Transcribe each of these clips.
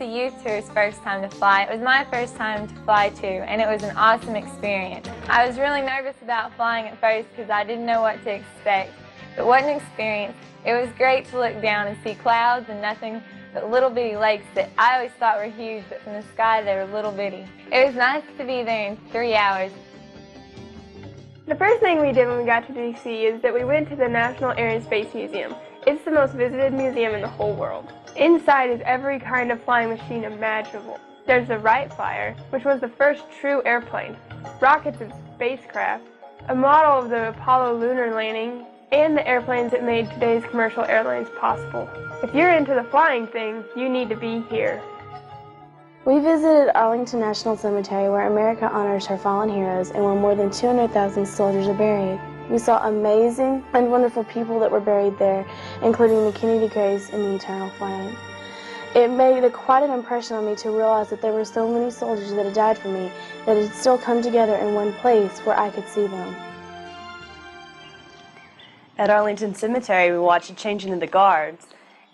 TEC Youth Tour's first time to fly. It was my first time to fly too, and it was an awesome experience. I was really nervous about flying at first because I didn't know what to expect. But what an experience. It was great to look down and see clouds and nothing but little bitty lakes that I always thought were huge, but from the sky they were little bitty. It was nice to be there in 3 hours. The first thing we did when we got to DC is that we went to the National Air and Space Museum. It's the most visited museum in the whole world. Inside is every kind of flying machine imaginable. There's the Wright Flyer, which was the first true airplane, rockets and spacecraft, a model of the Apollo lunar landing, and the airplanes that made today's commercial airlines possible. If you're into the flying thing, you need to be here. We visited Arlington National Cemetery, where America honors her fallen heroes and where more than 200,000 soldiers are buried. We saw amazing and wonderful people that were buried there, including the Kennedy graves and the Eternal Flame. It made quite an impression on me to realize that there were so many soldiers that had died for me that had still come together in one place where I could see them. At Arlington Cemetery, we watched a changing of the guards,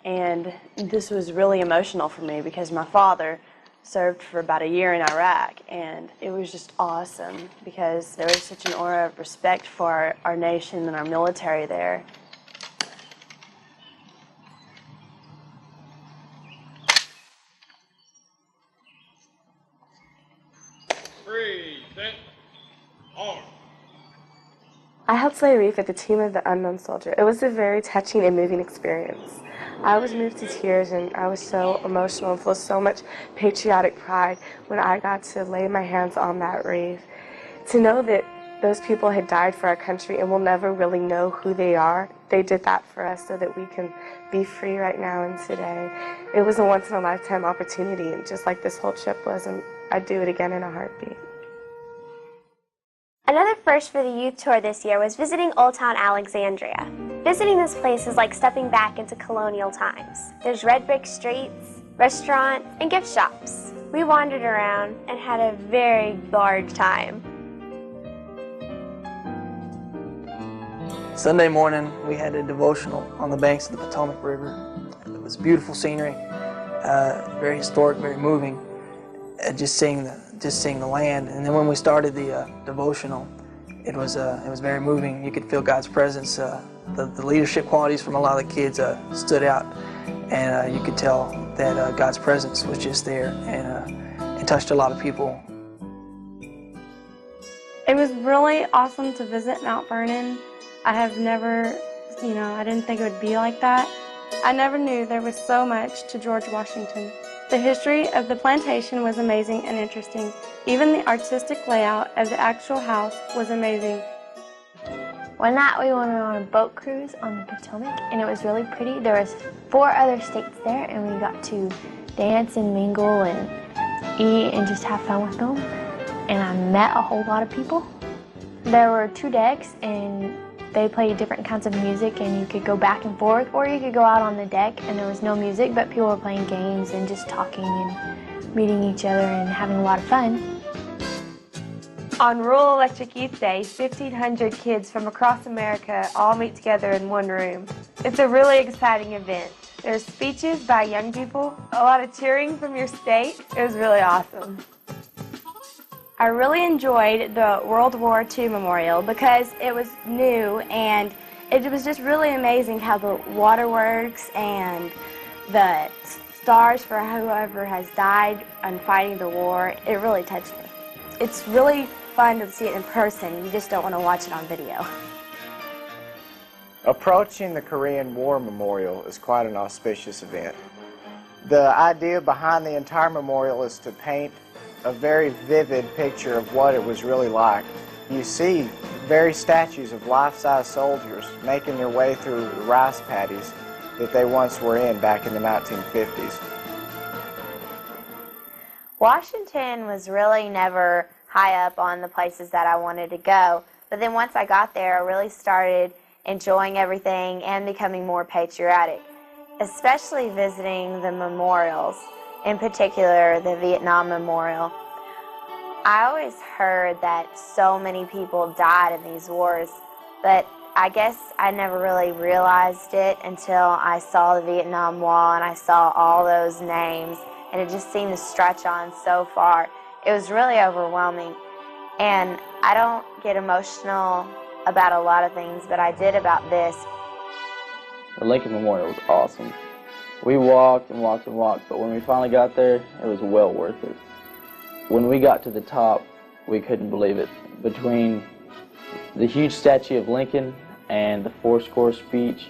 and this was really emotional for me because my father served for about a year in Iraq, and it was just awesome because there was such an aura of respect for our nation and our military there. I helped lay a wreath at the tomb of the unknown soldier. It was a very touching and moving experience. I was moved to tears, and I was so emotional and full of so much patriotic pride when I got to lay my hands on that wreath. To know that those people had died for our country and we'll never really know who they are, they did that for us so that we can be free right now and today. It was a once-in-a-lifetime opportunity, and just like this whole trip was, and I'd do it again in a heartbeat. Another first for the youth tour this year was visiting Old Town Alexandria. Visiting this place is like stepping back into colonial times. There's red brick streets, restaurants, and gift shops. We wandered around and had a very large time. Sunday morning, we had a devotional on the banks of the Potomac River. It was beautiful scenery, very historic, very moving. Just seeing the land, and then when we started the devotional, it was very moving. You could feel God's presence. The leadership qualities from a lot of the kids stood out, and you could tell that God's presence was just there, and it touched a lot of people. It was really awesome to visit Mount Vernon. I have never, I didn't think it would be like that. I never knew there was so much to George Washington. The history of the plantation was amazing and interesting. Even the artistic layout of the actual house was amazing. One night we went on a boat cruise on the Potomac, and it was really pretty. There was 4 other states there, and we got to dance and mingle and eat and just have fun with them. And I met a whole lot of people. There were 2 decks, and they played different kinds of music, and you could go back and forth, or you could go out on the deck and there was no music, but people were playing games and just talking and meeting each other and having a lot of fun. On Rural Electric Youth Day, 1,500 kids from across America all meet together in one room. It's a really exciting event. There's speeches by young people, a lot of cheering from your state. It was really awesome. I really enjoyed the World War II Memorial because it was new, and it was just really amazing how the waterworks and the stars for whoever has died in fighting the war, it really touched me. It's really fun to see it in person. You just don't want to watch it on video. Approaching the Korean War Memorial is quite an auspicious event. The idea behind the entire memorial is to paint a very vivid picture of what it was really like. You see very statues of life-size soldiers making their way through the rice paddies that they once were in back in the 1950s. Washington was really never high up on the places that I wanted to go, but then once I got there, I really started enjoying everything and becoming more patriotic, especially visiting the memorials. In particular, the Vietnam Memorial. I always heard that so many people died in these wars, but I guess I never really realized it until I saw the Vietnam Wall and I saw all those names and it just seemed to stretch on so far. It was really overwhelming, and I don't get emotional about a lot of things, but I did about this. The Lincoln Memorial was awesome. We walked and walked and walked, but when we finally got there, it was well worth it. When we got to the top, we couldn't believe it. Between the huge statue of Lincoln and the fourscore speech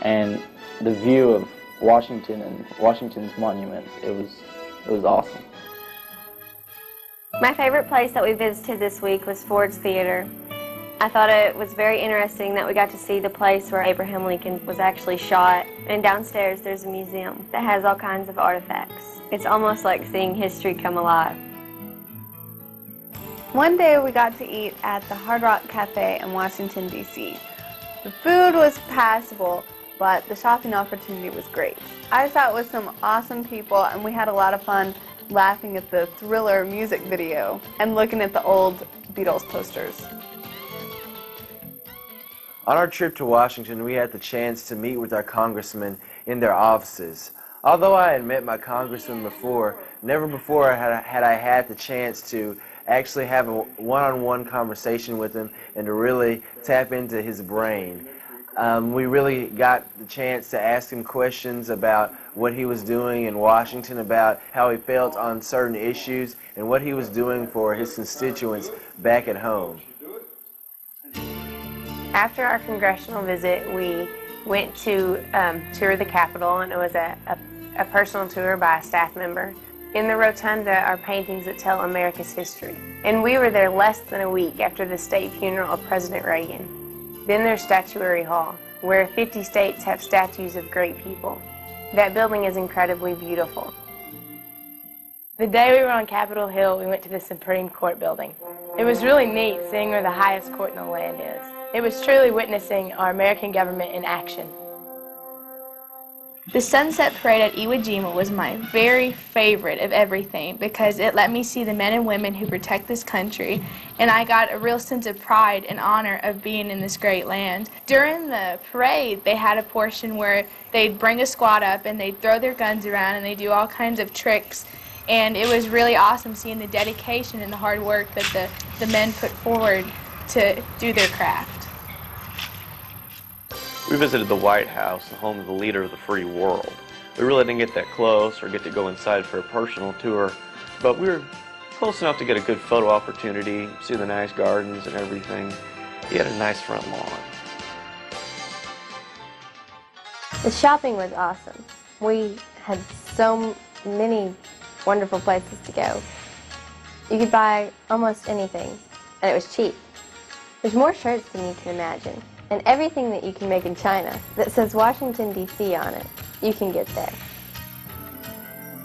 and the view of Washington and Washington's monument, it was awesome. My favorite place that we visited this week was Ford's Theater. I thought it was very interesting that we got to see the place where Abraham Lincoln was actually shot. And downstairs there's a museum that has all kinds of artifacts. It's almost like seeing history come alive. One day we got to eat at the Hard Rock Cafe in Washington, D.C. The food was passable, but the shopping opportunity was great. I sat with some awesome people, and we had a lot of fun laughing at the Thriller music video and looking at the old Beatles posters. On our trip to Washington, we had the chance to meet with our congressmen in their offices. Although I had met my congressman before, never before had I had the chance to actually have a one-on-one conversation with him and to really tap into his brain. We really got the chance to ask him questions about what he was doing in Washington, about how he felt on certain issues, and what he was doing for his constituents back at home. After our congressional visit, we went to tour the Capitol, and it was a personal tour by a staff member. In the rotunda are paintings that tell America's history. And we were there less than a week after the state funeral of President Reagan. Then there's Statuary Hall, where 50 states have statues of great people. That building is incredibly beautiful. The day we were on Capitol Hill, we went to the Supreme Court building. It was really neat seeing where the highest court in the land is. It was truly witnessing our American government in action. The Sunset Parade at Iwo Jima was my very favorite of everything because it let me see the men and women who protect this country, and I got a real sense of pride and honor of being in this great land. During the parade, they had a portion where they'd bring a squad up and they'd throw their guns around and they'd do all kinds of tricks, and it was really awesome seeing the dedication and the hard work that the men put forward to do their craft. We visited the White House, the home of the leader of the free world. We really didn't get that close or get to go inside for a personal tour, but we were close enough to get a good photo opportunity, see the nice gardens and everything. He had a nice front lawn. The shopping was awesome. We had so many wonderful places to go. You could buy almost anything, and it was cheap. There's more shirts than you can imagine. And everything that you can make in China that says Washington, D.C. on it, you can get there.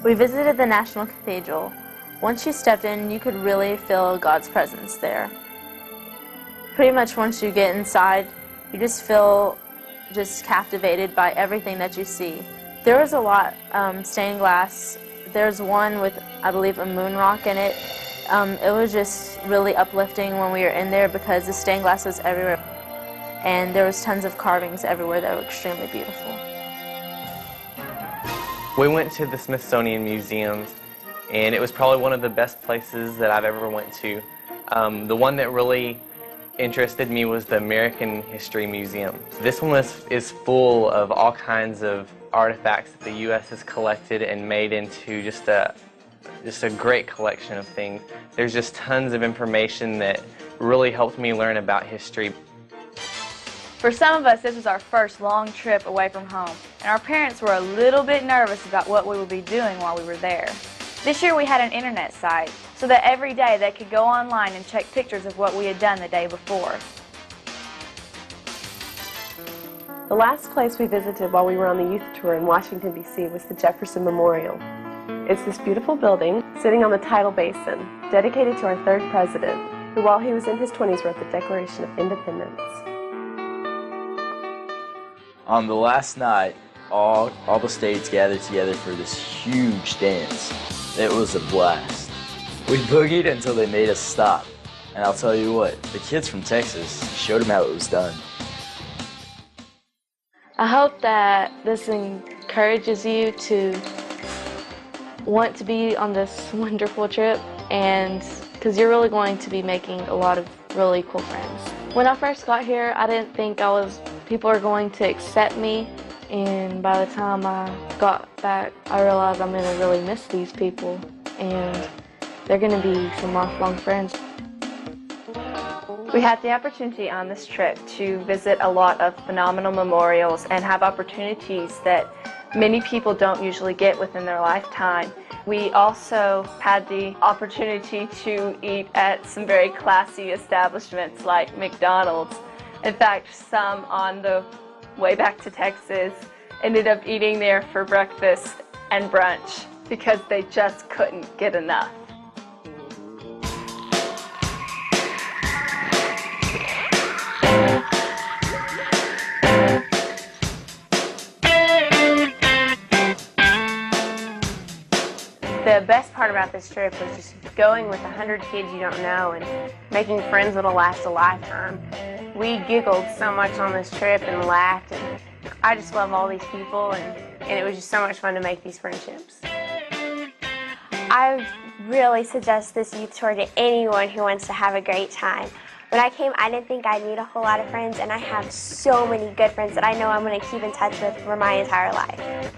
We visited the National Cathedral. Once you stepped in, you could really feel God's presence there. Pretty much once you get inside, you just feel captivated by everything that you see. There was a lot stained glass. There's one with, I believe, a moon rock in it. It was just really uplifting when we were in there because the stained glass was everywhere. And there was tons of carvings everywhere that were extremely beautiful. We went to the Smithsonian Museums, and it was probably one of the best places that I've ever went to. The one that really interested me was the American History Museum. This one is full of all kinds of artifacts that the U.S. has collected and made into just a great collection of things. There's just tons of information that really helped me learn about history. For some of us, this was our first long trip away from home, and our parents were a little bit nervous about what we would be doing while we were there. This year we had an internet site, so that every day they could go online and check pictures of what we had done the day before. The last place we visited while we were on the youth tour in Washington, D.C. was the Jefferson Memorial. It's this beautiful building sitting on the tidal basin, dedicated to our third president, who while he was in his 20s wrote the Declaration of Independence. On the last night, all the states gathered together for this huge dance. It was a blast. We boogied until they made us stop. And I'll tell you what, the kids from Texas showed them how it was done. I hope that this encourages you to want to be on this wonderful trip, and because you're really going to be making a lot of really cool friends. When I first got here, I didn't think people are going to accept me, and by the time I got back, I realized I'm going to really miss these people, and they're going to be some lifelong friends. We had the opportunity on this trip to visit a lot of phenomenal memorials and have opportunities that many people don't usually get within their lifetime. We also had the opportunity to eat at some very classy establishments like McDonald's. In fact, some on the way back to Texas ended up eating there for breakfast and brunch because they just couldn't get enough. The best part about this trip was just going with 100 kids you don't know and making friends that'll last a lifetime. We giggled so much on this trip and laughed, and I just love all these people, and it was just so much fun to make these friendships. I really suggest this youth tour to anyone who wants to have a great time. When I came, I didn't think I'd meet a whole lot of friends, and I have so many good friends that I know I'm going to keep in touch with for my entire life.